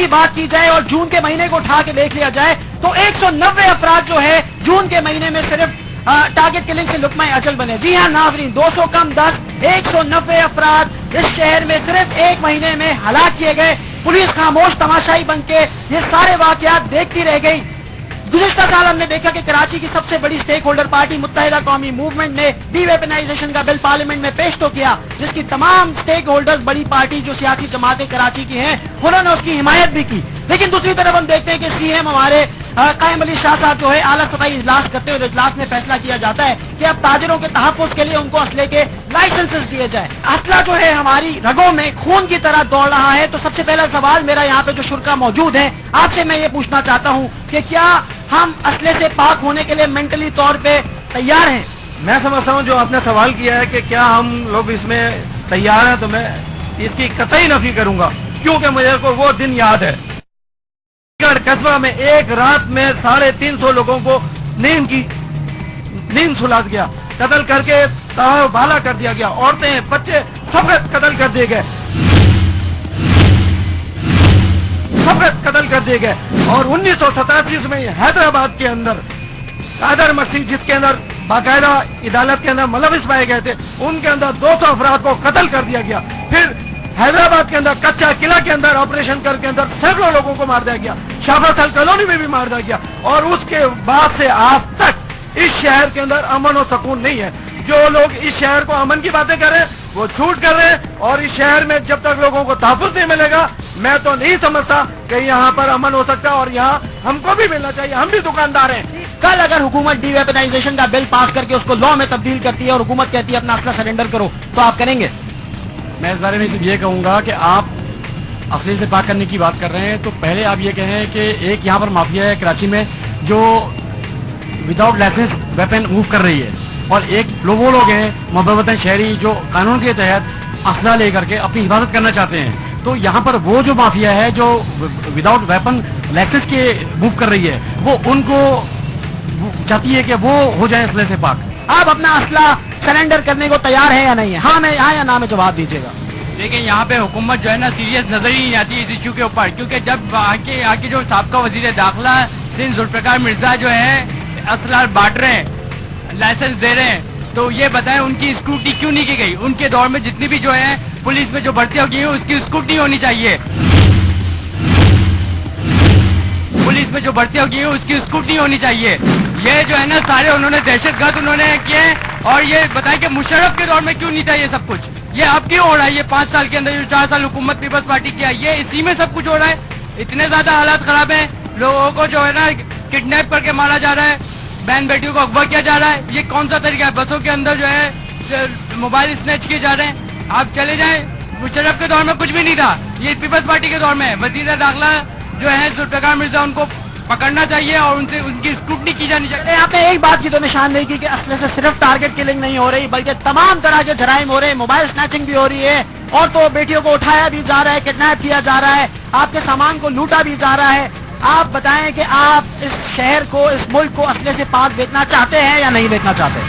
की बात की जाए और जून के महीने को उठा के देख लिया जाए तो 190 अफराद जो है जून के महीने में सिर्फ टारगेट किलिंग से लुत्फ़ अचल बने। जी हाँ नाज़रीन, 200 कम 10, 190 अफराद इस शहर में सिर्फ एक महीने में हलाक किए गए। पुलिस खामोश तमाशाई बन के ये सारे वाकयात देखती रह गई। गुज़िश्ता साल हमने देखा कि कराची की सबसे बड़ी स्टेक होल्डर पार्टी मुत्तहिदा कौमी मूवमेंट ने डीवेपनाइजेशन का बिल पार्लियामेंट में पेश तो किया, जिसकी तमाम स्टेक होल्डर्स बड़ी पार्टी जो सियासी जमातें कराची की हैं उन्होंने उसकी हिमायत भी की। लेकिन दूसरी तरफ हम देखते हैं कि सीएम हमारे कायम अली शाह साहब जो है आला सतही इजलास करते हुए इजलास में फैसला किया जाता है कि अब ताजिरों के तहफ़्फ़ुज़ के लिए उनको असले के लाइसेंसेस दिए जाए। असला जो है हमारी रगों में खून की तरह दौड़ रहा है। तो सबसे पहला सवाल मेरा यहाँ पे जो शुरा मौजूद है आपसे मैं ये पूछना चाहता हूँ कि क्या हम असले से पाक होने के लिए मेंटली तौर पे तैयार हैं? मैं समझता हूँ जो आपने सवाल किया है कि क्या हम लोग इसमें तैयार हैं, तो मैं इसकी कतई नफी करूंगा, क्योंकि मुझे को वो दिन याद है कस्बा में एक रात में 350 लोगों को नींद सुला दिया, कत्ल करके भाला कर दिया गया, औरतें बच्चे सब कत्ल कर दिए गए, सब कत्ल कर दिए गए। और 1987 में हैदराबाद के अंदर कादर मस्जिद जिसके अंदर बाकायदा अदालत के अंदर मुलविस पाए गए थे, उनके अंदर 200 अफराद को कत्ल कर दिया गया। फिर हैदराबाद के अंदर कच्चा किला के अंदर ऑपरेशन करके अंदर सैकड़ों लोगों को मार दिया गया, शाफासल कॉलोनी में भी मार दिया गया। और उसके बाद से आज तक इस शहर के अंदर अमन और सुकून नहीं है। जो लोग इस शहर को अमन की बातें कर रहे हैं वो झूठ कर रहे हैं, और इस शहर में जब तक लोगों को तहफ़्फ़ुज़ नहीं मिलेगा मैं तो नहीं समझता कि यहाँ पर अमन हो सकता, और यहाँ हमको भी मिलना चाहिए, हम भी दुकानदार हैं। कल अगर हुकूमत डीवेपनाइजेशन का बिल पास करके उसको लॉ में तब्दील करती है और हुकूमत कहती है अपना असला सरेंडर करो, तो आप करेंगे? मैं इस बारे में सिर्फ ये कहूँगा कि आप असले से पाक करने की बात कर रहे हैं तो पहले आप ये कहें कि एक यहाँ पर माफिया है कराची में जो विदाउट लाइसेंस वेपन मूव कर रही है, और एक वो लोग हैं मोहब्बत शहरी जो कानून के तहत असला लेकर के अपनी हिफाजत करना चाहते हैं। तो यहाँ पर वो जो माफिया है जो विदाउट वेपन लाइसेंस के मूव कर रही है वो उनको चाहती है कि वो हो जाए असले से पाक। आप अपना असला सरेंडर करने को तैयार है या नहीं है? हाँ में हाँ या ना में जवाब दीजिएगा। देखिए यहाँ पे हुकूमत जो है ना सीरियस नजर ही नहीं आती इस इशू के ऊपर, क्योंकि जब आके जो साबका वजीर दाखिला सिंध जुल्फिकार मिर्जा जो है असला बांट रहे हैं, लाइसेंस दे रहे हैं, तो ये बताएं उनकी स्क्रूटनी क्यों नहीं की गई? उनके दौर में जितनी भी जो है पुलिस में जो भर्तियां की है उसकी स्क्रूटनी होनी चाहिए, पुलिस में जो भर्तियां की है उसकी स्क्रूटनी होनी चाहिए। ये जो है ना सारे उन्होंने दहशतगर्द उन्होंने किए, और ये बताएं कि मुशर्रफ के दौर में क्यों नहीं था ये सब कुछ? ये अब क्यों हो रहा है? ये 5 साल के अंदर जो 4 साल हुकूमत पीपल्स पार्टी की है, ये इसी में सब कुछ हो रहा है। इतने ज्यादा हालात खराब है, लोगों को जो है ना किडनैप करके मारा जा रहा है, बहन बेटियों को अगवा किया जा रहा है। ये कौन सा तरीका है? बसों के अंदर जो है मोबाइल स्नैच किए जा रहे हैं। आप चले जाए, मुशर्रफ के दौर में कुछ भी नहीं था, ये पीपल्स पार्टी के दौर में है। वजीर दाखिला जो है जुल्फिकार मिर्जा उनको पकड़ना चाहिए और उनसे उनकी स्क्रूटनी की जानी चाहिए। आपने एक बात की तो निशानदेही की कि असले से सिर्फ टारगेट किलिंग नहीं हो रही बल्कि तमाम तरह के जराइम हो रहे हैं, मोबाइल स्नैचिंग भी हो रही है, और तो बेटियों को उठाया भी जा रहा है, किडनैप किया जा रहा है, आपके सामान को लूटा भी जा रहा है। आप बताएं कि आप इस शहर को, इस मुल्क को असले से पाक देखना चाहते हैं या नहीं देखना चाहते?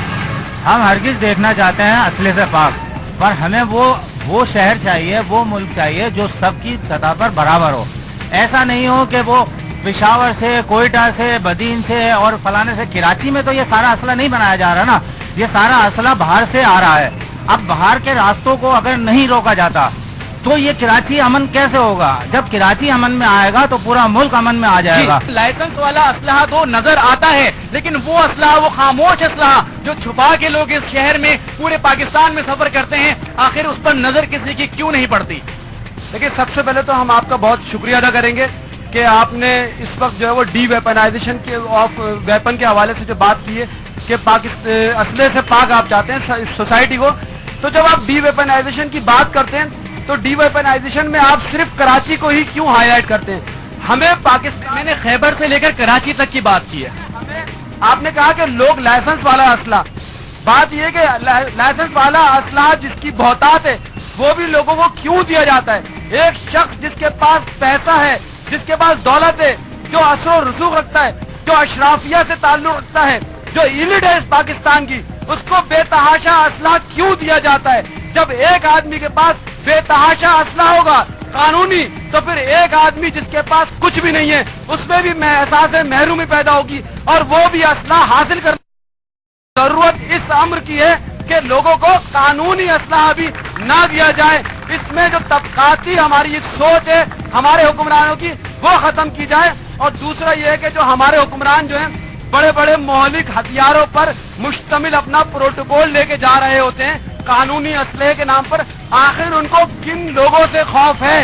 हम हरगिज देखना चाहते हैं असले से पाक, पर हमें वो शहर चाहिए, वो मुल्क चाहिए जो सबकी सतह पर बराबर हो। ऐसा नहीं हो कि वो पेशावर से, कोयटा से, बदीन से और फलाने से, कराची में तो ये सारा असला नहीं बनाया जा रहा ना, ये सारा असला बाहर से आ रहा है। अब बाहर के रास्तों को अगर नहीं रोका जाता तो ये कराची अमन कैसे होगा? जब कराची अमन में आएगा तो पूरा मुल्क अमन में आ जाएगा। लाइसेंस वाला असलहा तो नजर आता है, लेकिन वो असलहा, वो खामोश असलहा जो छुपा के लोग इस शहर में पूरे पाकिस्तान में सफर करते हैं, आखिर उस पर नजर किसी की क्यों नहीं पड़ती? देखिए, सबसे पहले तो हम आपका बहुत शुक्रिया अदा करेंगे कि आपने इस वक्त जो है वो डीवेपनाइजेशन के ऑफ वेपन के हवाले से जो बात की है कि असले से पाक आप चाहते हैं सोसाइटी को। तो जब आप डीवेपनाइजेशन की बात करते हैं तो डीवेपनाइजेशन में आप सिर्फ कराची को ही क्यों हाईलाइट करते हैं? हमें पाकिस्तान ने खैबर से लेकर कराची तक की बात की है। आपने कहा कि लोग लाइसेंस वाला असला, बात यह कि लाइसेंस वाला असला जिसकी बहुतात है वो भी लोगों को क्यों दिया जाता है? एक शख्स जिसके पास पैसा है, जिसके पास दौलत है, जो असर रसूख रखता है, जो अशराफिया से ताल्लुक रखता है, जो इलिट है इस पाकिस्तान की, उसको बेतहाशा असला क्यों दिया जाता है? जब एक आदमी के पास बेतहाशा असला होगा कानूनी, तो फिर एक आदमी जिसके पास कुछ भी नहीं है उसमें भी एहसास महरूमी पैदा होगी, और वो भी असला हासिल करने की जरूरत इस अम्र की है कि लोगों को कानूनी असलाह भी ना दिया जाए। इसमें जो तबकाती हमारी सोच है हमारे हुक्मरानों की, वो खत्म की जाए। और दूसरा ये है कि जो हमारे हुक्मरान जो हैं बड़े बड़े मौलिक हथियारों पर मुश्तमिल अपना प्रोटोकॉल लेके जा रहे होते हैं कानूनी असलहे के नाम पर, आखिर उनको किन लोगों से खौफ है?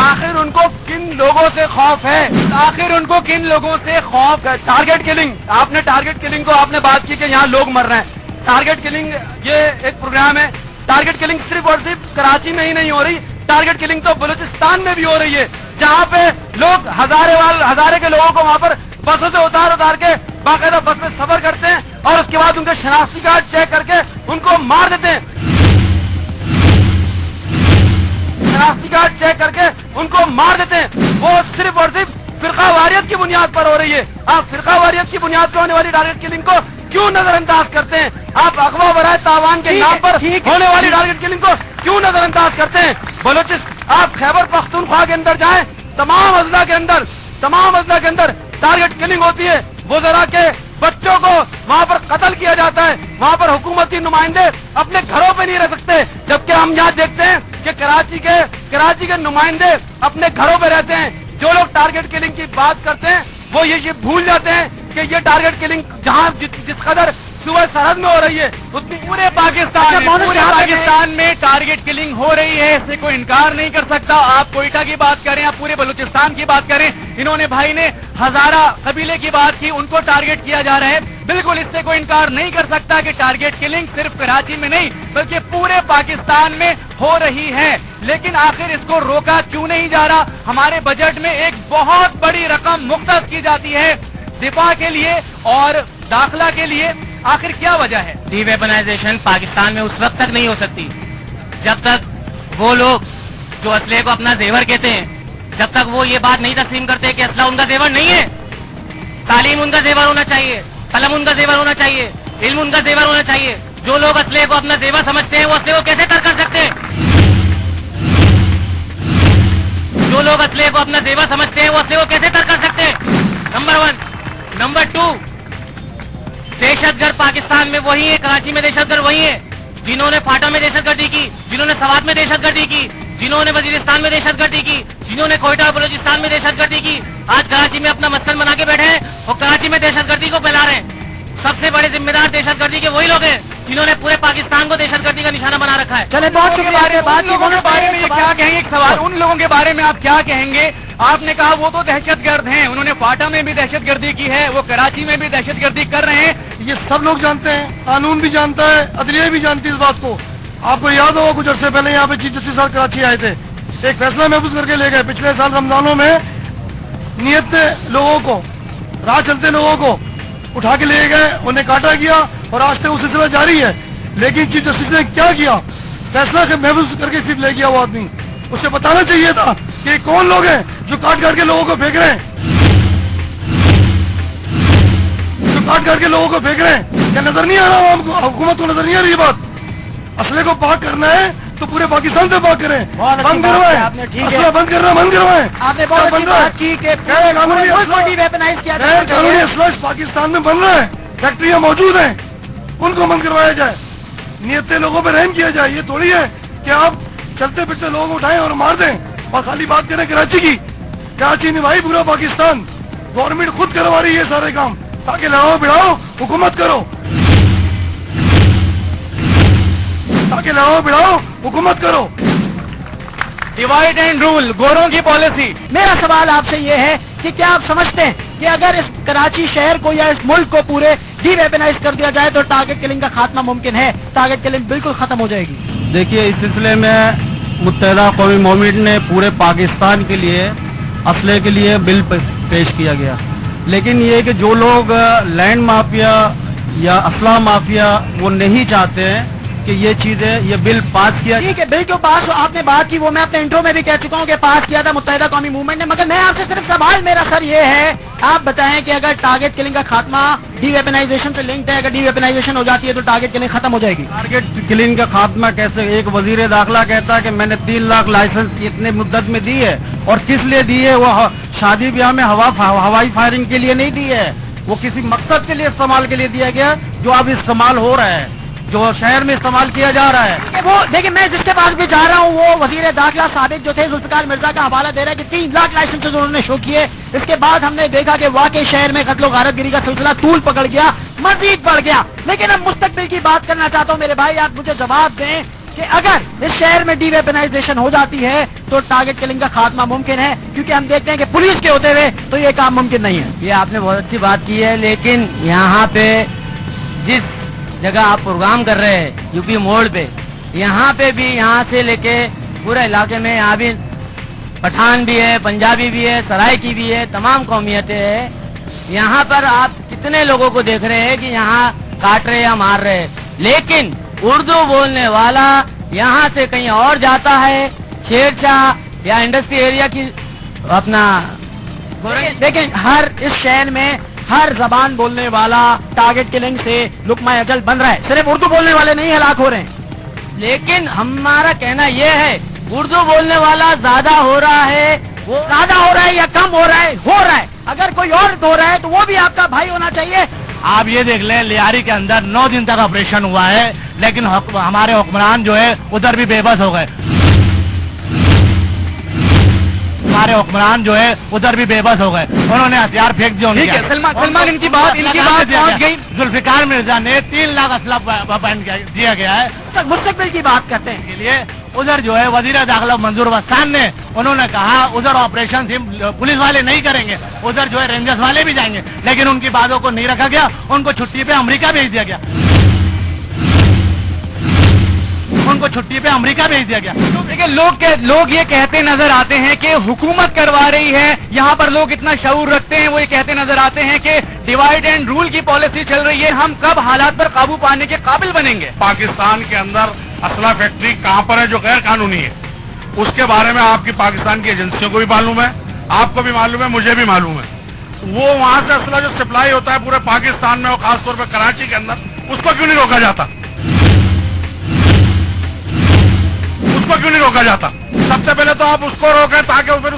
आखिर उनको किन लोगों से खौफ है? आखिर उनको किन लोगों से खौफ है? टारगेट किलिंग, आपने टारगेट किलिंग को आपने बात की कि यहाँ लोग मर रहे हैं। टारगेट किलिंग ये एक प्रोग्राम है। टारगेट किलिंग सिर्फ और सिर्फ कराची में ही नहीं हो रही, टारगेट किलिंग तो बलूचिस्तान में भी हो रही है, जहाँ पे लोग हजारे के लोगों को वहाँ पर बसों से उतार के बाकायदा बस में सफर करते हैं और उसके बाद उनके शनाख्ती कार्ड चेक करके उनको मार देते हैं। शनाख्ती कार्ड चेक करके उनको मार देते हैं। वो सिर्फ और सिर्फ फिरका वारियत की बुनियाद पर हो रही है। आप फिरका वारियत की बुनियाद पर होने वाली टारगेट किलिंग को क्यों नजरअंदाज करते हैं? आप अगवा बराए तावान के नाम पर होने वाली टारगेट किलिंग को क्यों नजरअंदाज करते हैं? आप खैबर पख्तूनख्वा के अंदर जाएं, तमाम अजला के अंदर टारगेट किलिंग होती है। वो जरा के बच्चों को वहाँ पर कत्ल किया जाता है, वहाँ पर हुकूमती नुमाइंदे अपने घरों पे नहीं रह सकते, जबकि हम यहाँ देखते हैं कि कराची के नुमाइंदे अपने घरों पे रहते हैं। जो लोग टारगेट किलिंग की बात करते हैं वो ये भूल जाते हैं कि ये टारगेट किलिंग जहाँ जिस कदर सुबह सरहद में हो रही है उतनी पूरे पाकिस्तान में टारगेट किलिंग हो रही है, इससे कोई इनकार नहीं कर सकता। आप कोयटा की बात करें, आप पूरे बलूचिस्तान की बात करें, इन्होंने भाई ने हजारा कबीले की बात की, उनको टारगेट किया जा रहा है। बिल्कुल इससे कोई इनकार नहीं कर सकता कि टारगेट किलिंग सिर्फ कराची में नहीं बल्कि पूरे पाकिस्तान में हो रही है। लेकिन आखिर इसको रोका क्यों नहीं जा रहा? हमारे बजट में एक बहुत बड़ी रकम मुख्तस की जाती है दिफा के लिए और दाखिला के लिए, आखिर क्या वजह है? डीवेपनाइजेशन पाकिस्तान में उस वक्त तक नहीं हो सकती जब तक वो लोग जो असले को अपना जेवर कहते हैं, जब तक वो ये बात नहीं तस्लीम करते कि असला उनका जेवर नहीं है। तालीम उनका जेवर होना चाहिए, कलम उनका जेवर होना चाहिए, इल्म उनका जेवर होना चाहिए। जो लोग असले को अपना जेवर समझते हैं वो असले को कैसे तर्क कर सकते हैं? जो लोग असले को अपना जेवर समझते हैं वो असले को कैसे तर्क कर सकते हैं? नंबर 1। नंबर 2, दहशतगर्द पाकिस्तान में वही है, कराची में दहशतगर्द वही है जिन्होंने फाटा में दहशतगर्दी की, जिन्होंने सवात में दहशतगर्दी की, जिन्होंने वजीरिस्तान में दहशतगर्दी की, जिन्होंने कोयटा और बलूचिस्तान में दहशतगर्दी की, आज कराची में अपना मस्कन बना के बैठे हैं और कराची में दहशतगर्दी को फैला रहे हैं। सबसे बड़े जिम्मेदार दहशतगर्दी के वही लोग हैं जिन्होंने पूरे पाकिस्तान को दहशतगर्दी का निशाना बना रखा है। चले बहुत शुक्रिया। बारे में क्या कहेंगे? एक सवाल, उन लोगों के बारे में आप क्या कहेंगे? आपने कहा वो तो दहशतगर्द हैं, उन्होंने फाटा में भी दहशतगर्दी की है, वो कराची में भी दहशतगर्दी कर रहे हैं। ये सब लोग जानते हैं, कानून भी जानता है, अदलिया भी जानती है इस बात को। आपको याद होगा कुछ अर्से पहले यहाँ पे चीफ जस्टिस साहब कराची आए थे, एक फैसला महफूज करके ले गए। पिछले साल रमजानों में नियत लोगों को, राह चलते लोगों को उठा के ले गए, उन्हें काटा गया और आज तक वो सिलसिला जारी है। लेकिन चीफ जस्टिस ने क्या किया? फैसला से महफूज करके सिर्फ ले गया वो आदमी। उसे बताना चाहिए था कि कौन लोग हैं जो काट के लोगों को फेंक रहे हैं, काट के लोगों को फेंक रहे हैं। क्या नजर नहीं आ रहा? हुकूमत को नजर नहीं आ रही बात? असले को पाक करना है तो पूरे पाकिस्तान से पाक करें, बंद करवाएं। आपने ठीक है, बंद करना बंद करवाएं। आपने बहुत अच्छी बात की कि कानूनी वेपनाइज किया जाना चाहिए। कानूनी असला पाकिस्तान में बन रहा है, फैक्ट्रियां मौजूद हैं, उनको बंद करवाया जाए, नियतें लोगों पर रहम किया जाए। ये थोड़ी है कि आप चलते फिरते लोगों को उठाएं और मार दें और खाली बात करें कराची की। कराची नहीं भाई, पूरा पाकिस्तान। गवर्नमेंट खुद करवा रही है सारे काम, ताकि लड़ाओ बिड़ाओ हुकूमत करो, ताकि लड़ाओ बिड़ाओ हुकूमत करो। डिवाइड एंड रूल, गोरों की पॉलिसी। मेरा सवाल आपसे ये है कि क्या आप समझते हैं कि अगर इस कराची शहर को या इस मुल्क को पूरे डीवेपनाइज कर दिया जाए तो टारगेट किलिंग का खात्मा मुमकिन है? टारगेट किलिंग बिल्कुल खत्म हो जाएगी। देखिए, इस सिलसिले में मुत्तहिदा कौमी मोमिन ने पूरे पाकिस्तान के लिए असले के लिए बिल पेश किया गया, लेकिन ये कि जो लोग लैंड माफिया या असला माफिया वो नहीं चाहते हैं कि ये चीजें, ये बिल पास किया। ठीक है, बिल जो पास आपने बात की वो मैं अपने इंट्रो में भी कह चुका हूँ कि पास किया था मुत्तहिदा कौमी मूवमेंट ने। मगर मैं आपसे सिर्फ सवाल मेरा सर ये है, आप बताएं कि अगर टारगेट किलिंग का खात्मा डी वेपनाइजेशन से लिंक्ड है, अगर डी वेपनाइजेशन हो जाती है तो टारगेट किलिंग खत्म हो जाएगी। टारगेट किलिंग का खात्मा कैसे? एक वजीर दाखिला कहता है कि मैंने 3 लाख लाइसेंस इतने मुद्दत में दी है, और किस लिए दी है? वो शादी ब्याह में हवाई फायरिंग के लिए नहीं दी है, वो किसी मकसद के लिए इस्तेमाल के लिए दिया गया, जो अब इस्तेमाल हो रहा है, जो शहर में इस्तेमाल किया जा रहा है। वो देखिए, मैं जिसके पास भी जा रहा हूँ वो वजीर दाखिला साबिक जो थे जुल्फिकार मिर्जा का हवाला दे रहा है कि 3 लाख लाइसेंसेज उन्होंने शो किए। इसके बाद हमने देखा कि वाकई शहर में कत्लो गारतगिरी का सिलसिला तूल पकड़ गया, मजीद बढ़ गया। लेकिन अब मुस्तकबिल की बात करना चाहता हूँ मेरे भाई, आप मुझे जवाब दें कि अगर इस शहर में डी वेपनाइजेशन हो जाती है तो टारगेट किलिंग का खात्मा मुमकिन है, क्योंकि हम देखते हैं कि पुलिस के होते हुए तो ये काम मुमकिन नहीं है। ये आपने बहुत अच्छी बात की है, लेकिन यहाँ पे जिस जगह आप प्रोग्राम कर रहे हैं यूपी मोड़ पे, यहाँ पे भी यहाँ से लेके पूरे इलाके में यहाँ भी पठान भी है, पंजाबी भी है, सराइकी भी है, तमाम कौमियतें हैं। यहाँ पर आप कितने लोगों को देख रहे हैं कि यहाँ काट रहे या मार रहे, लेकिन उर्दू बोलने वाला यहाँ से कहीं और जाता है, शेरशाह या इंडस्ट्री एरिया की अपना। लेकिन हर इस शहर में हर जबान बोलने वाला टारगेट किलिंग से लुकमा अजल बन रहा है, सिर्फ उर्दू बोलने वाले नहीं हलाक हो रहे हैं। लेकिन हमारा कहना यह है, उर्दू बोलने वाला ज्यादा हो रहा है, वो ज्यादा हो रहा है या कम हो रहा है? हो रहा है। अगर कोई और हो रहा है तो वो भी आपका भाई होना चाहिए। आप ये देख लें, लियारी के अंदर 9 दिन तक ऑपरेशन हुआ है, लेकिन हमारे हुक्मरान जो है उधर भी बेबस हो गए। हमारे हुक्मरान जो है उधर भी बेबस हो गए, उन्होंने हथियार फेंक दिया। सलमान इनकी बात पहुंच गई। जुल्फिकार मिर्जा ने 3 लाख असला दिया गया है। मुस्तकबिल की बात करते हैं के लिए उधर जो है वजीर दाखिला मंजूर वस्तान ने उन्होंने कहा उधर ऑपरेशन पुलिस वाले नहीं करेंगे, उधर जो है रेंजर्स वाले भी जाएंगे, लेकिन उनकी बातों को नहीं रखा गया, उनको छुट्टी पे अमेरिका भेज दिया गया, उनको छुट्टी पे अमेरिका भेज दिया गया। तो देखिए, लोग ये कहते नजर आते हैं कि हुकूमत करवा रही है, यहाँ पर लोग इतना शऊर रखते हैं, वो ये कहते नजर आते हैं कि डिवाइड एंड रूल की पॉलिसी चल रही है। हम कब हालात पर काबू पाने के काबिल बनेंगे? पाकिस्तान के अंदर असला फैक्ट्री कहां पर है जो गैर कानूनी है, उसके बारे में आपकी पाकिस्तान की एजेंसियों को भी मालूम है, आपको भी मालूम है, मुझे भी मालूम है। वो वहां से असला जो सप्लाई होता है पूरे पाकिस्तान में और खासतौर पर कराची के अंदर, उसको क्यों नहीं रोका जाता? उसको क्यों नहीं रोका जाता? सबसे पहले तो आप उसको रोकें, ताकि फिर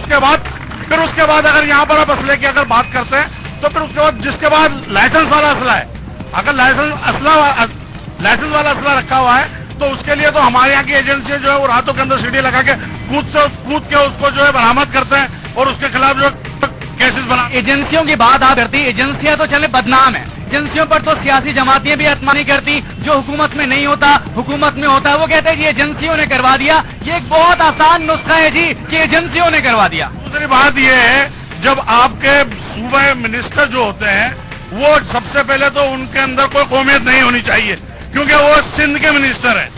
उसके बाद अगर यहाँ पर आप असले की अगर बात करते हैं तो फिर उसके बाद जिसके बाद लाइसेंस वाला असला है, अगर लाइसेंस वाला असला रखा हुआ है तो उसके लिए तो हमारे यहाँ की एजेंसी जो है वो रातों के अंदर सीढ़ी लगा के कूद के उसको जो है बरामद करते हैं और उसके खिलाफ जो केसेस बना। एजेंसियों की बात आप करती, एजेंसियां तो चले बदनाम है, एजेंसियों पर तो सियासी जमातें भी एतमाद नहीं करती। जो हुकूमत में नहीं होता हुकूमत में होता है, वो कहते हैं जी एजेंसियों ने करवा दिया। ये एक बहुत आसान नुस्खा है जी कि एजेंसियों ने करवा दिया। दूसरी बात ये है, जब आपके सूबे मिनिस्टर जो होते हैं वो सबसे पहले तो उनके अंदर कोई कौमियत नहीं होनी चाहिए, क्योंकि वो सिंध के मिनिस्टर हैं।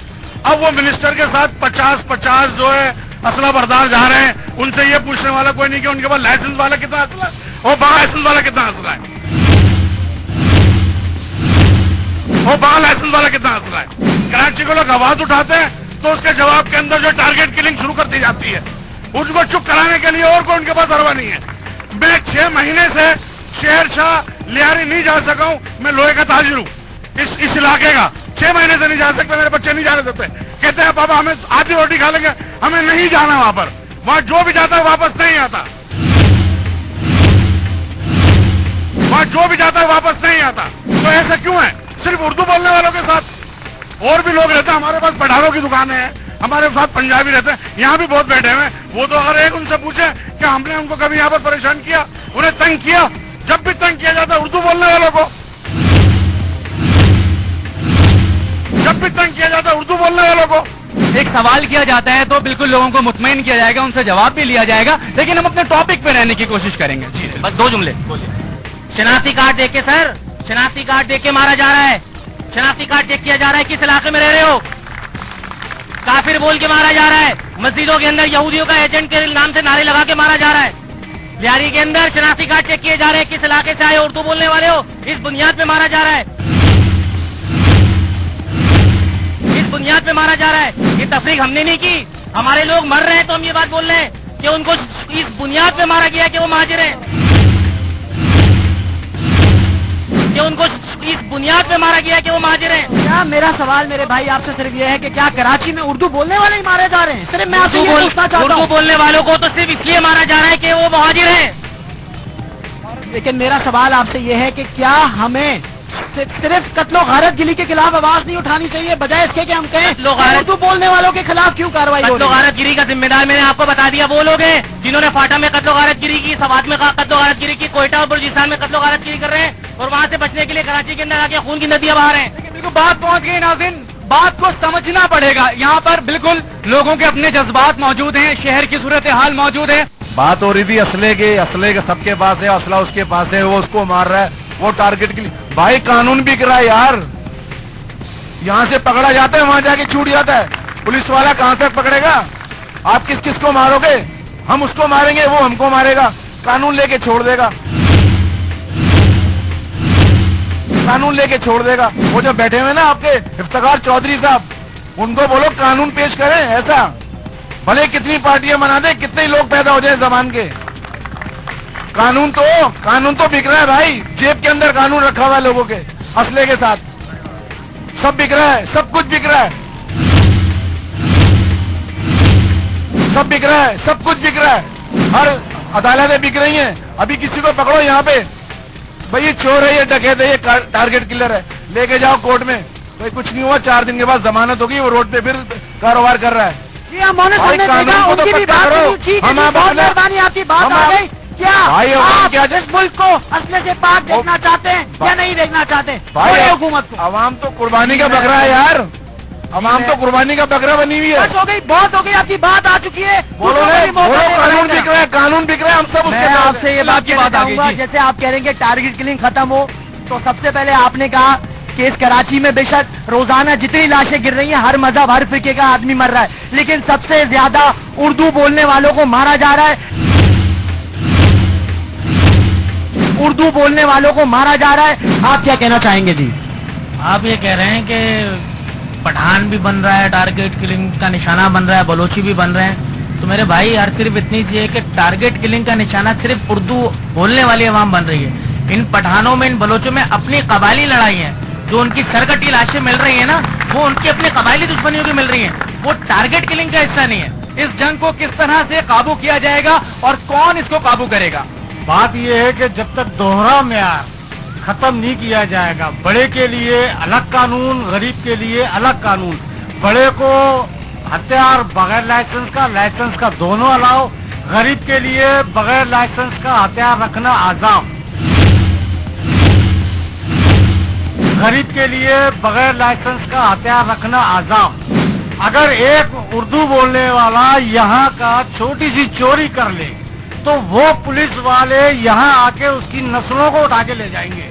अब वो मिनिस्टर के साथ 50 जो है असला बरदार जा रहे हैं, उनसे ये पूछने वाला कोई नहीं कि उनके पास लाइसेंस वाला कितना असला है और बड़ा लाइसेंस वाला कितना असला है, वो बड़ा लाइसेंस वाला कितना असला है। कराची को लोग आवाज उठाते हैं तो उसके जवाब के अंदर जो टारगेट किलिंग शुरू कर दी जाती है, उसको चुप कराने के लिए और कोई उनके पास अरवा नहीं है। मैं 6 महीने से शेरशाह लियारी नहीं जा सका हूं, मैं लोहे का ताजिर हूं इस इलाके का, 6 महीने से नहीं जा सकते, मेरे बच्चे नहीं जाने देते, कहते हैं पापा हमें आधी रोटी खा लेंगे, हमें नहीं जाना वहां पर, वहां जो भी जाता है वापस नहीं आता, वहां जो भी जाता है वापस नहीं आता। तो ऐसा क्यों है? सिर्फ उर्दू बोलने वालों के साथ और भी लोग रहते हैं। हमारे पास पठारों की दुकानें हैं, हमारे साथ पंजाबी रहते हैं, यहाँ भी बहुत बैठे हुए हैं। वो तो अगर एक उनसे पूछे कि हमने उनको कभी यहाँ पर परेशान किया, उन्हें तंग किया, जब भी तंग किया जाता है उर्दू बोलने वालों को, जब भी तंग किया जाता है उर्दू बोलने वालों को एक सवाल किया जाता है तो बिल्कुल लोगों को मुतमईन किया जाएगा, उनसे जवाब भी लिया जाएगा, लेकिन हम अपने टॉपिक पे रहने की कोशिश करेंगे। जी बस 2 जुमले बोलिए। शनाख्ती कार्ड देख के सर, शनाख्ती कार्ड देख के मारा जा रहा है, शनाख्ती कार्ड चेक किया जा रहा है, किस इलाके में रह रहे हो, काफिर बोल के मारा जा रहा है, मस्जिदों के अंदर यहूदियों का एजेंट के नाम से नारे लगा के मारा जा रहा है, लियारी के अंदर शनाख्ती कार्ड चेक किए जा रहे हैं, किस इलाके से आए हो, उर्दू बोलने वाले हो, इस बुनियाद पे मारा जा रहा है, इस बुनियाद पे मारा जा रहा है। ये तफरीक हमने नहीं की, हमारे लोग मर रहे हैं तो हम ये बात बोल रहे हैं कि उनको इस बुनियाद पे मारा गया कि वो महाजिर है। کہ ان کو اس بنیاد پہ مارا گیا کہ وہ مہاجر ہیں. کیا میرا سوال میرے بھائی آپ سے صرف یہ ہے کہ کیا کراچی میں اردو بولنے والے ہی مارے جا رہے ہیں؟ صرف میں آپ سے یہ پوچھنا چاہتا اردو ہوں. بولنے والوں کو تو صرف اس لیے مارا جا رہا ہے کہ وہ مہاجر ہیں. لیکن میرا سوال آپ سے یہ ہے کہ کیا ہمیں صرف قتل و غارت گری کے خلاف آواز نہیں اٹھانی چاہیے، بجائے اس کے کہ ہم کہیں اردو بولنے والوں کے خلاف کیوں کارروائی ہو رہی ہے؟ قتل و غارت گری کا ذمہ دار میں نے آپ کو بتا دیا وہ لوگ ہیں جنہوں نے فاٹا میں قتل و غارت گری کی، سوات میں قتل و غارت گری کی، کوئٹہ اور بلوچستان میں قتل و غارت گری کر رہے ہیں اور وہاں سے بچنے کے لیے کراچی کے اندر آ کے خون کی ندیاں بہا رہے ہیں. بالکل بات پہنچ گئی ناظرین، بات کو سمجھنا پڑے گا. یہاں پر بالکل لوگوں کے اپنے جذبات موجود ہیں، شہر کی صورتحال موجود ہے. بات ہو رہی تھی اسلحے کے سب کے پاس ہے، اسلحہ اس کے پاس ہے، وہ اس کو مار رہا ہے، وہ ٹارگٹ کے لیے. بھائی قانون بک رہا ہے یار، یہاں سے پکڑا جاتا ہے وہاں جا کے چھوٹ جاتا ہے. پولیس والا کہاں تک پکڑے گا؟ آپ کس کس کو مارو گے؟ ہم اس کو ماریں گے، وہ ہم کو مارے گا. قانون لے کے چھوڑ دے گا، قانون لے کے چھوڑ دے گا. وہ جو بیٹھے ہوئے نا آپ کے افتخار چودھری صاحب، ان کو بولو قانون پیش کریں. ایسا بھلے کتنی پارٹیاں بنا دیں، کتنے لوگ پیدا ہو جائیں زبان کے، قانون تو بک رہا ہے بھائی. جیب کے اندر قانون رکھا ہوا ہے لوگوں کے، اسلحے کے ساتھ سب بک رہا ہے، سب کچھ بک رہا ہے، سب بک رہا ہے، سب کچھ بک رہا ہے. ہر عدالتیں بک رہی ہیں. ابھی کسی کو پکڑو یہاں پہ، بھائی یہ چور ہے، یہ ڈکیت ہے، یہ ٹارگٹ کلر ہے، لے کے جاؤ کورٹ میں. بھائی کچھ نہیں ہوا، 4 دن کے بعد ضمانت ہوگی، وہ روڈ پہ پھر کاروبار کر رہا ہے. ہم نے دیکھا ان کی بھی بات نہیں کی، بہت مہربانی آپ کی بات آ گئی. کیا آپ اس ملک کو اسلحے سے پاک دیکھنا چاہتے ہیں یا نہیں دیکھنا چاہتے بھائی حکومت کو؟ عوام تو قربانی کا بکرا ہے یار، عوام تو قربانی کا بکرا بنی ہوئی ہے. بس ہو گئی، بہت ہو گئی، آپ کی بات آ چکی ہے. بولو قانون بک رہا ہے، قانون بک رہا ہے. ہم سب میں آپ سے یہ بات آؤں گا، جیسے آپ کہہ رہے ہیں کہ ٹارگٹ کلنگ ختم ہو، تو سب سے پہلے آپ نے کہا کہ اس کراچی میں بے شک روزانہ جتنی لاشیں گر رہی ہیں، ہر مذہب ہر فرقے کا آدمی مر رہا ہے، لیکن سب سے زیادہ اردو بولنے والوں کو مارا جا رہا ہے. اردو بولنے والوں کو مارا جا رہا ہے. آپ کیا کہنا چاہیں گے؟ جی آپ یہ کہہ رہے ہیں کہ پٹھان بھی بن رہا ہے، ٹارگٹ کلنگ کا نشانہ بن رہا ہے، بلوچی بھی بن رہے ہیں. تو میرے بھائی یار صرف اتنی چیز ہے کہ ٹارگٹ کلنگ کا نشانہ صرف اردو بولنے والی عوام بن رہی ہے. ان پٹھانوں میں، ان بلوچوں میں اپنی قبائلی لڑائی ہیں، جو ان کی سرکٹی لاشیں مل رہی ہیں نا، وہ ان کی اپنی قبائلی دشمنیوں کی مل رہی ہیں، وہ ٹارگٹ کلنگ کا حصہ نہیں ہے. اس جنگ کو کس طرح سے قابو کیا جائے گا اور کون اس کو قابو کرے گا؟ بات یہ ہے کہ جب تک دوہرا معیار ختم نہیں کیا جائے گا، بڑے کے لیے الگ قانون، غریب کے لیے الگ قانون، بڑے کو ہتھیار بغیر لائسنس کا دونوں الاؤ، غریب کے لیے بغیر لائسنس کا ہتھیار رکھنا عذاب، غریب کے لیے بغیر لائسنس کا ہتھیار رکھنا عذاب. اگر ایک اردو بولنے والا یہاں کا چھوٹی سی چوری کر لے تو وہ پولیس والے یہاں آ کے اس کی نسلوں کو اٹھا کے لے جائیں گے.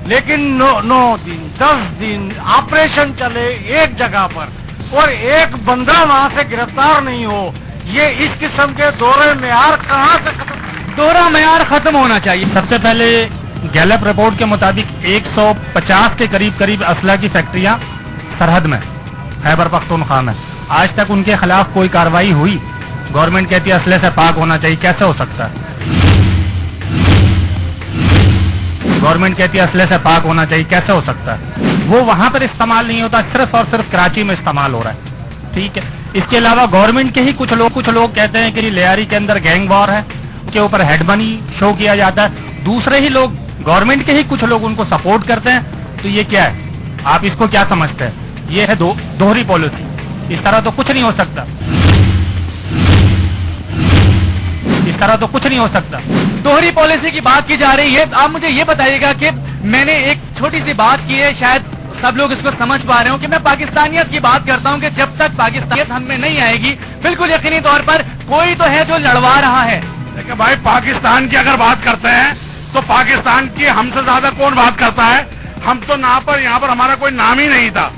لیکن 9 دن 10 دن آپریشن چلے ایک جگہ پر اور ایک بندہ وہاں سے گرفتار نہیں ہو، یہ اس قسم کے دورے معیار کہاں سے ختم؟ دورہ معیار ختم ہونا چاہیے. سب سے پہلے گیلپ رپورٹ کے مطابق 150 کے قریب اسلحہ کی فیکٹریاں سرحد میں خیبر پختونخوا میں، آج تک ان کے خلاف کوئی کارروائی ہوئی؟ گورنمنٹ کہتی ہے اسلحے سے پاک ہونا چاہیے، کیسے ہو سکتا ہے؟ گورنمنٹ کہتی ہے اسلحے سے پاک ہونا چاہیے، کیسے ہو سکتا ہے؟ وہ وہاں پر استعمال نہیں ہوتا، صرف اور صرف کراچی میں استعمال ہو رہا ہے. ٹھیک ہے، اس کے علاوہ گورنمنٹ کے ہی کچھ لوگ کہتے ہیں کہ لیاری کے اندر گینگ وار ہے، کے اوپر ہیڈ منی شو کیا جاتا ہے. دوسرے ہی لوگ، گورنمنٹ کے ہی کچھ لوگ ان کو سپورٹ کرتے ہیں. تو یہ کیا ہے؟ آپ اس کو کیا سمجھتے ہیں؟ یہ ہے دوہری پالیسی. اس طرح تو کچھ نہیں ہو سکتا، اس طرح تو کچھ نہیں ہو سکتا. دوہری پالیسی کی بات کی جا رہی ہے. آپ مجھے یہ بتائیے گا کہ میں نے ایک چھوٹی سی بات کی ہے، شاید سب لوگ اس کو سمجھ پا رہے ہوں کہ میں پاکستانیت کی بات کرتا ہوں کہ جب تک پاکستانیت ہم میں نہیں آئے گی، بالکل یقینی طور پر کوئی تو ہے جو لڑوا رہا ہے. دیکھیں بھائی، پاکستان کی اگر بات کرتے ہیں تو پاکستان کی ہم سے زیادہ کون بات کرتا ہے؟ ہم تو یہاں پر ہمارا کوئی نام ہی نہیں تھا،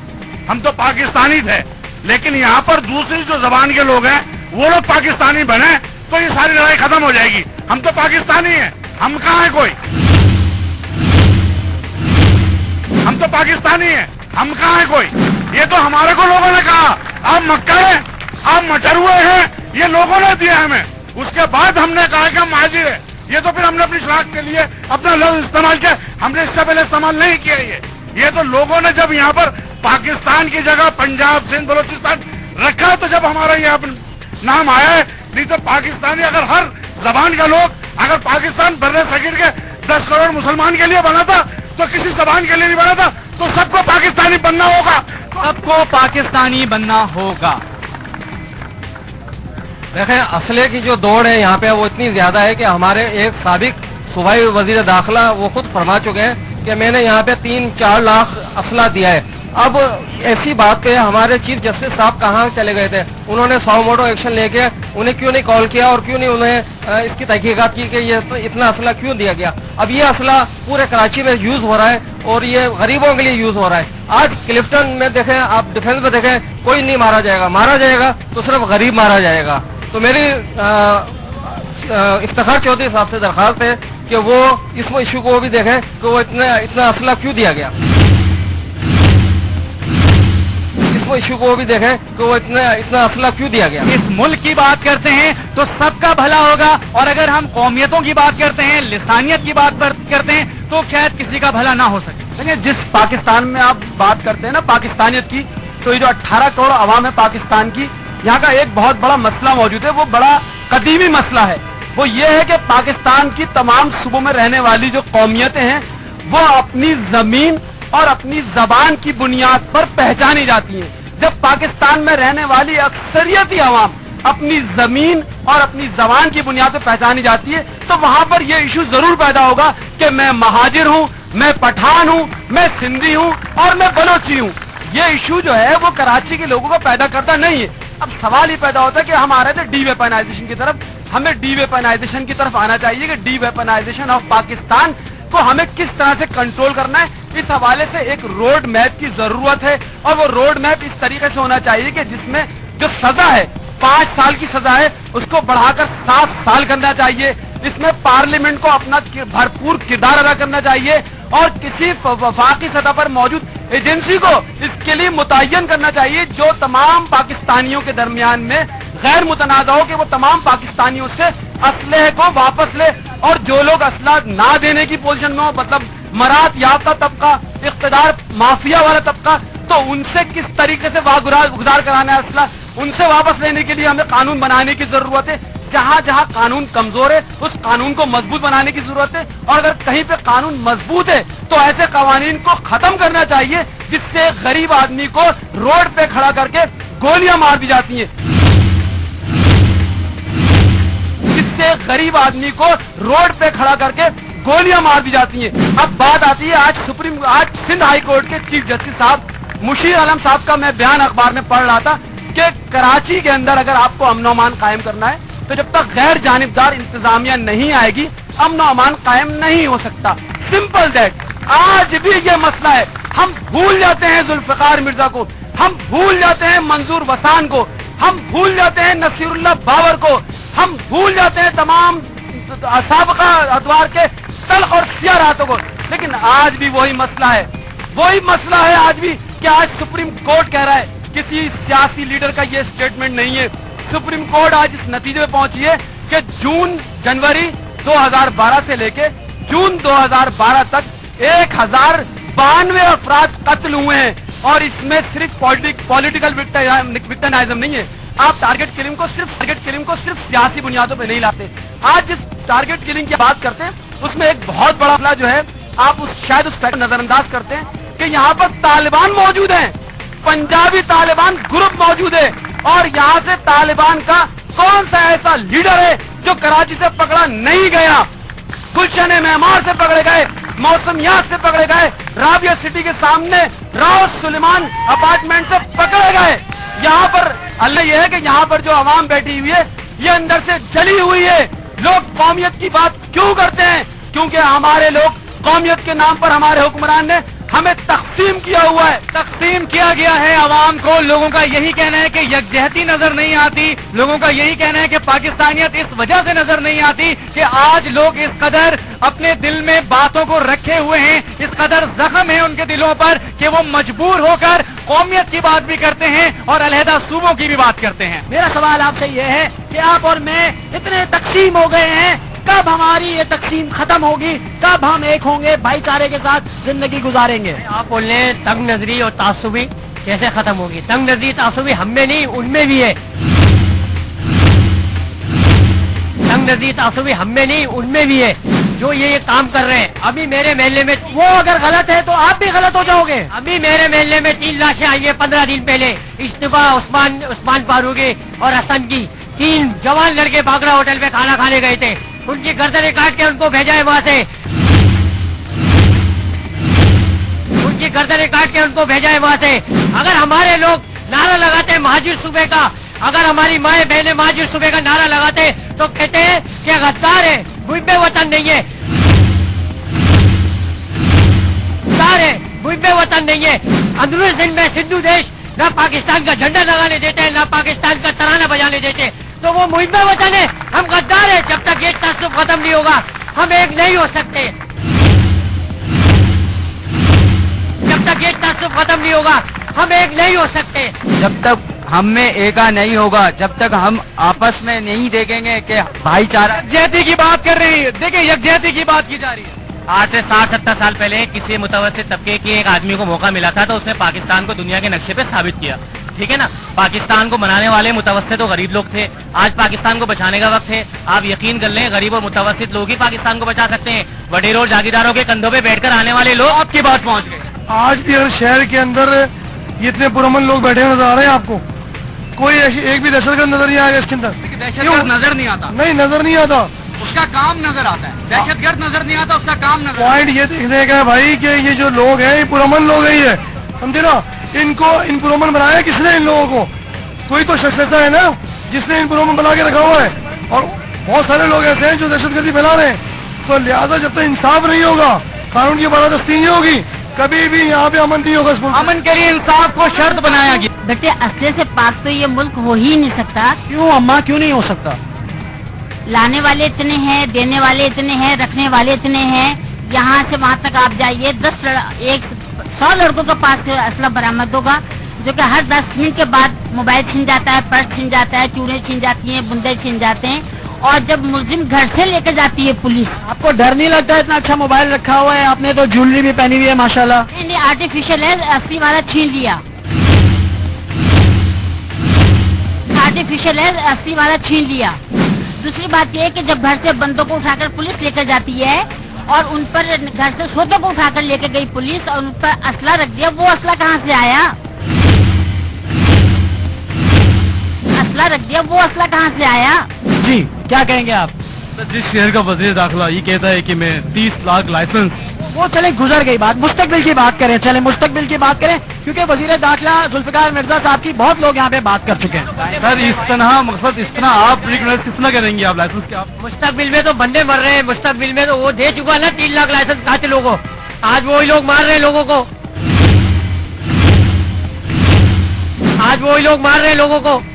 ہم تو پاکستانی تھے. لیکن یہاں پر دوسری جو زبان کے لوگ ہیں وہ لوگ پاکستانی بنے تو یہ ساری لڑائی ختم ہو جائے گی. ہم تو پاکستانی ہیں، ہم کہاں ہیں کوئی؟ ہم تو پاکستانی ہیں، ہم کہاں ہیں کوئی؟ یہ تو ہمارے کو لوگوں نے کہا آپ مکہ ہیں، آپ مچروے ہیں، یہ لوگوں نے دیا ہمیں. اس کے بعد ہم نے کہا کہ ہم مہاجر ہیں. یہ تو پھر ہم نے اپنی اخلاق کے لیے اپنا لفظ استعمال کیا. ہم نے اس سے پہلے استعمال نہیں کیا. یہ تو لوگوں نے جب یہاں پر پاکستان کی جگہ پنجاب سندھ بلوچستان رکھا تو جب ہمارا یہاں نام آیا ہے. نہیں تو پاکستانی اگر ہر زبان کا لوگ اگر پاکستان بر صغیر کے 10 کروڑ مسلمان کے لیے بنا تھا تو کسی زبان کے لیے نہیں بنا تھا. تو سب کو پاکستانی بننا ہوگا. سب کو پاکستانی بننا ہوگا. دیکھیں اسلحے کی جو دوڑ ہے یہاں پہ وہ اتنی زیادہ ہے کہ ہمارے ایک سابق صوبائی وزیر داخلہ وہ خود فرما چکے ہیں کہ میں نے یہاں پہ 3-4 لاکھ اسلحہ دیا ہے. اب ایسی بات پہ ہمارے چیف جسٹس صاحب کہاں چلے گئے تھے؟ انہوں نے سو موٹو ایکشن لے کے انہیں کیوں نہیں کال کیا اور کیوں نہیں انہیں اس کی تحقیقات کی کہ یہ اتنا اسلحہ کیوں دیا گیا؟ اب یہ اسلحہ پورے کراچی میں یوز ہو رہا ہے اور یہ غریبوں کے لیے یوز ہو رہا ہے. آج کلفٹن میں دیکھیں, آپ ڈیفینس میں دیکھیں, کوئی نہیں مارا جائے گا تو صرف غریب مارا جائے گا. تو میری افتخار چودھری صاحب سے درخواست ہے کہ وہ اس ایشو کو بھی دیکھیں کہ وہ اتنا اسلحہ کیوں دیا گیا. ایشو کو بھی دیکھیں کہ وہ اتنا اسلحہ کیوں دیا گیا. اس ملک کی بات کرتے ہیں تو سب کا بھلا ہوگا, اور اگر ہم قومیتوں کی بات کرتے ہیں, لسانیت کی بات کرتے ہیں تو شاید کسی کا بھلا نہ ہو سکے. دیکھیں جس پاکستان میں آپ بات کرتے ہیں نا پاکستانیت کی, تو یہ جو 18 کروڑ عوام ہے پاکستان کی, یہاں کا ایک بہت بڑا مسئلہ موجود ہے. وہ بڑا قدیمی مسئلہ ہے. وہ یہ ہے کہ پاکستان کی تمام صوبوں میں رہنے والی جو قومیتیں ہیں وہ اپنی زمین اور اپنی زبان کی بنیاد پر پہچانی جاتی ہیں. جب پاکستان میں رہنے والی اکثریتی عوام اپنی زمین اور اپنی زبان کی بنیاد پر پہچانی جاتی ہے تو وہاں پر یہ ایشو ضرور پیدا ہوگا کہ میں مہاجر ہوں, میں پٹھان ہوں, میں سندھی ہوں اور میں بلوچی ہوں. یہ ایشو جو ہے وہ کراچی کے لوگوں کو پیدا کرتا نہیں ہے. اب سوال ہی پیدا ہوتا ہے کہ ہم آ رہے تھے ڈی ویپنائزیشن کی طرف, ہمیں ڈی ویپنائزیشن کی طرف آنا چاہیے کہ ڈی ویپنائزیشن آف پاکستان کو ہمیں کس طرح سے کنٹرول کرنا ہے. اس حوالے سے ایک روڈ میپ کی ضرورت ہے, اور وہ روڈ میپ اس طریقے سے ہونا چاہیے کہ جس میں جو سزا ہے 5 سال کی سزا ہے اس کو بڑھا کر 7 سال کرنا چاہیے. اس میں پارلیمنٹ کو اپنا بھرپور کردار ادا کرنا چاہیے, اور کسی وفاقی سطح پر موجود ایجنسی کو اس کے لیے متعین کرنا چاہیے جو تمام پاکستانیوں کے درمیان میں غیر متنازع ہو, کہ وہ تمام پاکستانیوں سے اسلحے کو واپس لے, اور جو لوگ اسلحہ نہ دینے کی پوزیشن میں ہو, مطلب مراد یافتہ طبقہ, اقتدار مافیا والا طبقہ, تو ان سے کس طریقے سے گزار کرانا ہے اسلحہ, ان سے واپس لینے کے لیے ہمیں قانون بنانے کی ضرورت ہے. جہاں جہاں قانون کمزور ہے اس قانون کو مضبوط بنانے کی ضرورت ہے, اور اگر کہیں پہ قانون مضبوط ہے تو ایسے قوانین کو ختم کرنا چاہیے جس سے غریب آدمی کو روڈ پہ کھڑا کر کے گولیاں مار دی جاتی ہیں, جس سے غریب آدمی کو روڈ پہ کھڑا کر کے گولیاں مار دی جاتی ہیں. اب بات آتی ہے آج سندھ ہائی کورٹ کے چیف جسٹس صاحب مشیر عالم صاحب کا میں بیان اخبار میں پڑھ رہا تھا کہ کراچی کے اندر اگر آپ کو امن و امان قائم کرنا ہے تو جب تک غیر جانبدار انتظامیہ نہیں آئے گی امن و امان قائم نہیں ہو سکتا. Simple that. آج بھی یہ مسئلہ ہے. ہم بھول جاتے ہیں ذوالفقار مرزا کو, ہم بھول جاتے ہیں منظور وسان کو, ہم بھول جاتے ہیں نصیر اللہ بابر کو, ہم بھول جاتے ہیں تمام سابقہ ادوار کے تلخ اور سیاہ راتوں کو. لیکن آج بھی وہی مسئلہ ہے آج بھی کہ آج سپریم کورٹ کہہ رہا ہے, کسی سیاسی لیڈر کا یہ اسٹیٹمنٹ نہیں ہے. سپریم کورٹ آج اس نتیجے میں پہنچی ہے کہ جنوری 2012 سے لے کے جون 2012 تک 1092 افراد قتل ہوئے ہیں, اور اس میں صرف پولیٹیکل وکٹمائزم نہیں ہے. آپ ٹارگٹ کلنگ کو صرف سیاسی بنیادوں پہ نہیں لاتے. آج جس ٹارگٹ کلنگ کی بات کرتے ہیں اس میں ایک بہت بڑا مسئلہ جو ہے آپ شاید اس پر نظر انداز کرتے ہیں کہ یہاں پر طالبان موجود ہیں, پنجابی طالبان گروپ موجود ہے, اور یہاں سے طالبان کا کون سا ایسا لیڈر ہے جو کراچی سے پکڑا نہیں گیا؟ گلشن معمار سے پکڑے گئے, موسمیات سے پکڑے گئے, رابعہ سٹی کے سامنے راؤ سلیمان اپارٹمنٹ سے پکڑے گئے. یہاں پر اللہ یہ ہے کہ یہاں پر جو عوام بیٹھی ہوئی ہے یہ اندر سے جلی ہوئی ہے. لوگ قومیت کی بات کیوں کرتے ہیں؟ کیونکہ ہمارے لوگ قومیت کے نام پر ہمارے حکمران نے ہمیں تقسیم کیا ہوا ہے, تقسیم کیا گیا ہے عوام کو. لوگوں کا یہی کہنا ہے کہ یکجہتی نظر نہیں آتی, لوگوں کا یہی کہنا ہے کہ پاکستانیت اس وجہ سے نظر نہیں آتی کہ آج لوگ اس قدر اپنے دل میں باتوں کو رکھے ہوئے ہیں, اس قدر زخم ہے ان کے دلوں پر کہ وہ مجبور ہو کر قومیت کی بات بھی کرتے ہیں اور علیحدہ صوبوں کی بھی بات کرتے ہیں. میرا سوال آپ سے یہ ہے کہ آپ اور میں اتنے تقسیم ہو گئے ہیں, कब हमारी ये तकसीम खत्म होगी, कब हम एक होंगे, भाईचारे के साथ जिंदगी गुजारेंगे। आप बोल रहे हैं तंग नजरी और तासुबी कैसे खत्म होगी? तंग नजरी तासुबी हम में नहीं उनमें भी है। तंग नजरी तासुबी हम में नहीं उनमें भी है जो ये काम कर रहे हैं। अभी मेरे महल्ले में वो अगर गलत है तो आप भी गलत हो जाओगे। अभी मेरे महल्ले में 3 लाशें आई है 15 दिन पहले। इस्तीफा उस्मान फारूकी और हसन की 3 जवान लड़के बागड़ा होटल पे खाना खाने गए थे। उनकी गर्दनें काट के उनको भेजा है वहां से। उनकी गर्दनें काट के उनको भेजा है वहां से। अगर हमारे लोग नारा लगाते महाजिर सूबे का, अगर हमारी माए बहने महाजिर सूबे का नारा लगाते तो कहते हैं कि गद्दार है, मुझ वतन नहीं है, गद्दार है, मुझ वतन नहीं है। अंदरूनी सिंध में सिंधु देश न पाकिस्तान का झंडा लगाने देते हैं, न पाकिस्तान का तराना बजाने देते, तो वो मुझ वतन है, हम गद्दार है। जब तक ये तस्सुब खत्म नहीं होगा हम एक नहीं हो सकते। जब तक ये तस्सुब खत्म नहीं होगा हम एक नहीं हो सकते। जब तक हम में एका नहीं होगा, जब तक हम आपस में नहीं देखेंगे कि भाईचारा, यकजहती की बात कर रही है। देखिए यकजहती की बात की जा रही है। आज से 60-70 साल पहले किसी मुतवस्सित तबके के एक आदमी को मौका मिला था तो उसने पाकिस्तान को दुनिया के नक्शे पे साबित किया, ठीक है ना। पाकिस्तान को बनाने वाले मुतवस्सित तो गरीब लोग थे, आज पाकिस्तान को बचाने का वक्त है। आप यकीन कर लें गरीब और मुतवस्सित लोग ही पाकिस्तान को बचा सकते हैं। वडेरों और जागीरदारों के कंधों पे बैठकर आने वाले लोग आपकी बात पहुंच गए। आज भी हर शहर के अंदर इतने पुरअमन लोग बैठे नजर आ रहे हैं आपको। कोई एक भी दहशतगर्द नजर नहीं आएगा इसके अंदर। दहशतगर्द नजर नहीं आता, नहीं नजर नहीं आता, उसका काम नजर आता है। दहशतगर्द नजर नहीं आता, उसका काम नजर। पॉइंट ये देखने का है भाई कि ये जो लोग हैं ये पुरअमन लोग हैं, ये समझे ना। इनको इन पुरअमन बनाया किसने? इन लोगों को कोई तो शख्स ऐसा है ना जिसने इन पुरअमन बना के रखा हुआ है, और बहुत सारे लोग ऐसे हैं जो दहशतगर्दी फैला रहे हैं। तो लिहाजा जब तक इंसाफ नहीं होगा, कानून की बालादस्ती नहीं होगी, कभी भी यहाँ पे अमन नहीं होगा। अमन के लिए इंसाफ को शर्त बनाया गया। बेटे असले से पाक तो ये मुल्क हो ही नहीं सकता। क्यों अम्मा, क्यों नहीं हो सकता? लाने वाले इतने हैं, देने वाले इतने हैं, रखने वाले इतने हैं। यहाँ से वहाँ तक आप जाइए 100 लड़कों के पास से असला बरामद होगा, जो कि हर 10 मिनट के बाद मोबाइल छिन जाता है, पर्स छिन जाता है, चूड़े छिन जाती हैं, बुंदे छिन जाते हैं। और जब मुलजिम घर से लेकर जाती है पुलिस। आपको डर नहीं लगता? इतना अच्छा मोबाइल रखा हुआ है आपने, तो ज्वेलरी भी पहनी हुई है माशाल्लाह। नहीं आर्टिफिशियल है, असली वाला छीन लिया। आर्टिफिशियल है, असली वाला छीन लिया। दूसरी बात यह है कि जब घर से बंदों को उठाकर पुलिस लेकर जाती है और उन पर घर से सोतों को उठाकर लेकर गई पुलिस और उन पर असला रख दिया, वो असला कहाँ से आया? असला रख दिया, वो असला कहाँ से आया? जी क्या कहेंगे आप? जिस शहर का वजीर दाखिला ये कहता है कि मैं 30 लाख लाइसेंस, वो चले गुजर गई बात, मुस्तकबिल की बात करें। चले मुस्तकबिल की बात करें, क्योंकि वजीर दाखिला जुल्फिकार मिर्जा साहब की बहुत लोग यहाँ पे बात कर चुके हैं। सर इस तरह मकसद इस तरह आप कितना करेंगे आप लाइसेंस के? आप मुस्तकबिल में तो बंदे मर रहे हैं, मुस्तकबिल में तो वो दे चुका ना 3 लाख लाइसेंस कातिलों को। आज वही लोग मार रहे हैं लोगों को, आज वही लोग मार रहे हैं लोगों को।